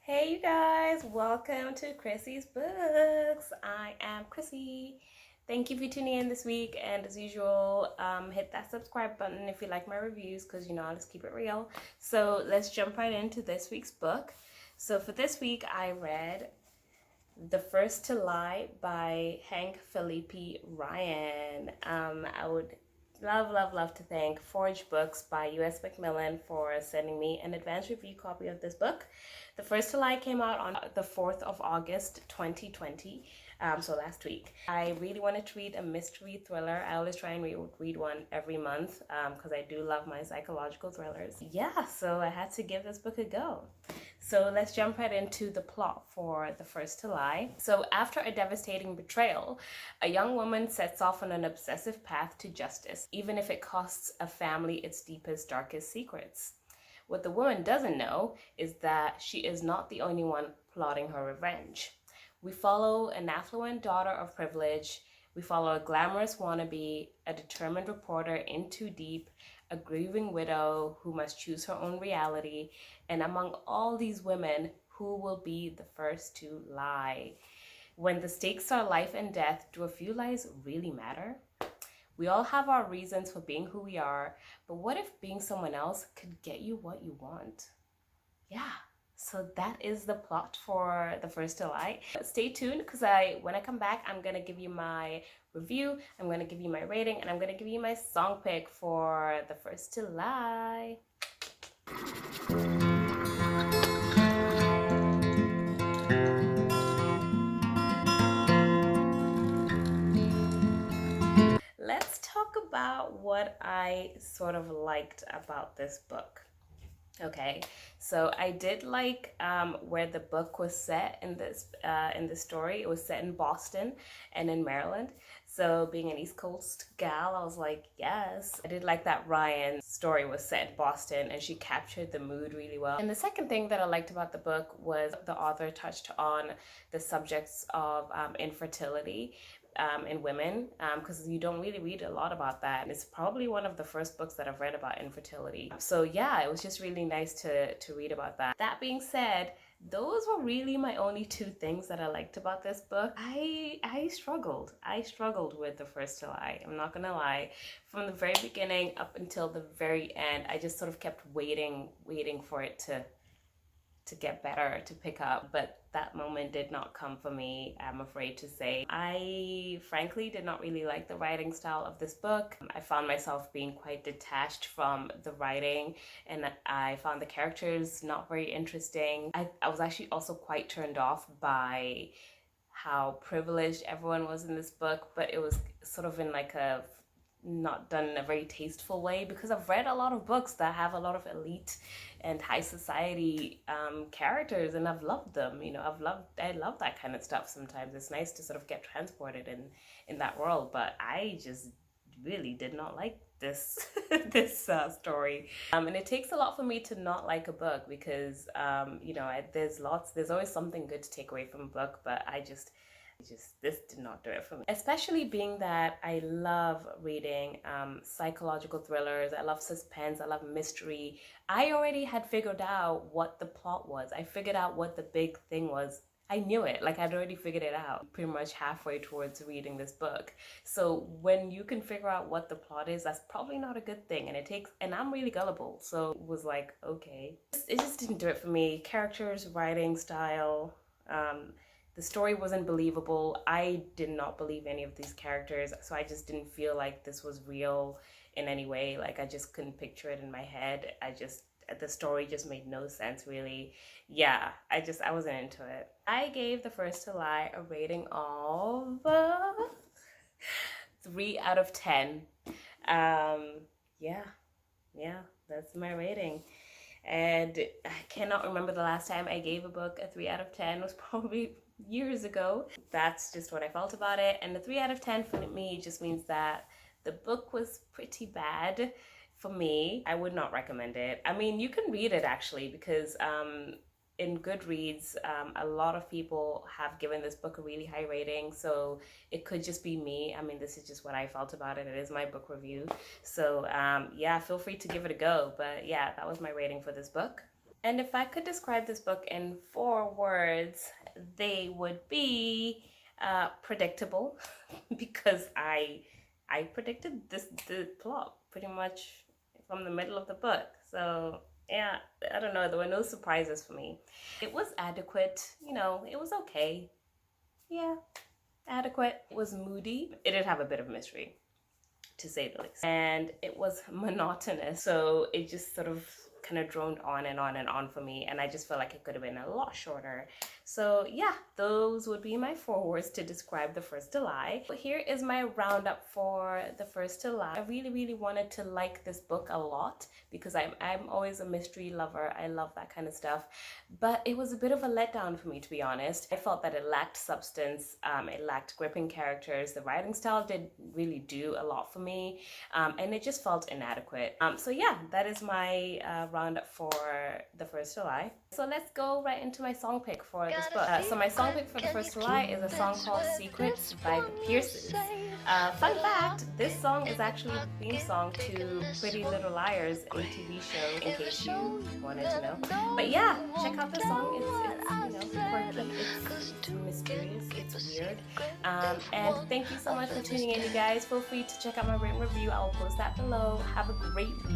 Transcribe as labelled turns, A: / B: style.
A: Hey you guys, welcome to Chrissy's Books. I am Chrissy. Thank you for tuning in this week, and as usual, hit that subscribe button if you like my reviews, because I just keep it real. So let's jump right into this week's book. So for this week, I read The First to Lie by Hank Phillippi Ryan. I would love to thank Forge Books by US Macmillan for sending me an advance review copy of this book. The First to Lie came out on the 4th of August 2020, so last week. I really wanted to read a mystery thriller. I always try and read one every month because I do love my psychological thrillers. Yeah, so I had to give this book a go. So let's jump right into the plot for The First to Lie. So after a devastating betrayal, a young woman sets off on an obsessive path to justice, even if it costs a family its deepest, darkest secrets. What the woman doesn't know is that she is not the only one plotting her revenge. We follow an affluent daughter of privilege. We follow a glamorous wannabe, a determined reporter in too deep, a grieving widow who must choose her own reality, and among all these women, who will be the first to lie? When the stakes are life and death, do a few lies really matter? We all have our reasons for being who we are, but what if being someone else could get you what you want? Yeah, so that is the plot for The First to Lie. Stay tuned, because when I come back, I'm gonna give you my review, I'm gonna give you my rating, and I'm gonna give you my song pick for The First to Lie. Let's talk about what I sort of liked about this book. Okay, so I did like where the book was set in this story. It was set in Boston and in Maryland. So being an East Coast gal, I was like, yes. I did like that Ryan's story was set in Boston and she captured the mood really well. And the second thing that I liked about the book was the author touched on the subjects of infertility in women, because you don't really read a lot about that, and it's probably one of the first books that I've read about infertility. So yeah, it was just really nice to read about that. That being said, those were really my only two things that I liked about this book. I struggled with The First to Lie. I'm not gonna lie. From the very beginning up until the very end, I just sort of kept waiting for it to get better, to pick up, but that moment did not come for me, I'm afraid to say. I frankly did not really like the writing style of this book. I found myself being quite detached from the writing, and I found the characters not very interesting. I was actually also quite turned off by how privileged everyone was in this book, but it was sort of in like a not done in a very tasteful way, because I've read a lot of books that have a lot of elite and high society characters, and I've loved them. I love that kind of stuff. Sometimes it's nice to sort of get transported in that world, but I just really did not like this this story, and it takes a lot for me to not like a book, because there's always something good to take away from a book, but this did not do it for me. Especially being that I love reading psychological thrillers, I love suspense, I love mystery. I already had figured out what the plot was. I figured out what the big thing was. I knew it, like I'd already figured it out pretty much halfway towards reading this book. So when you can figure out what the plot is, that's probably not a good thing. And I'm really gullible, so it was like, okay. It just didn't do it for me. Characters, writing style, the story wasn't believable. I did not believe any of these characters, so I just didn't feel like this was real in any way. Like I just couldn't picture it in my head. The story just made no sense, really. Yeah, I wasn't into it. I gave The First to Lie a rating of 3 out of 10. Yeah, that's my rating. And I cannot remember the last time I gave a book a 3 out of 10. It was probably years ago. That's just what I felt about it. And the 3 out of 10 for me just means that the book was pretty bad for me. I would not recommend it. I mean, you can read it actually, because in Goodreads, a lot of people have given this book a really high rating, so it could just be me. I mean, this is just what I felt about it. It is my book review. So yeah, feel free to give it a go. But yeah, that was my rating for this book. And if I could describe this book in 4 words, they would be predictable, because I predicted the plot pretty much from the middle of the book. So yeah, I don't know. There were no surprises for me. It was adequate. It was okay. Yeah, adequate. It was moody. It did have a bit of mystery, to say the least. And it was monotonous. So it just sort of kind of droned on and on and on for me. And I just felt like it could have been a lot shorter. So yeah, those would be my 4 words to describe The First to Lie. But here is my roundup for The First to Lie. I really, really wanted to like this book a lot because I'm always a mystery lover. I love that kind of stuff. But it was a bit of a letdown for me, to be honest. I felt that it lacked substance. It lacked gripping characters. The writing style didn't really do a lot for me. And it just felt inadequate. So yeah, that is my roundup for The First to Lie. So let's go right into my song pick for this book. So my song pick for The First to Lie is a song called Secrets by the Pierces. Fun fact, this song is actually the theme song to Pretty Little Liars, a TV show, in case you wanted to know. But yeah, check out the song. It's quirky, it's mysterious, it's weird. And thank you so much for tuning in, you guys. Feel free to check out my written review. I will post that below. Have a great week.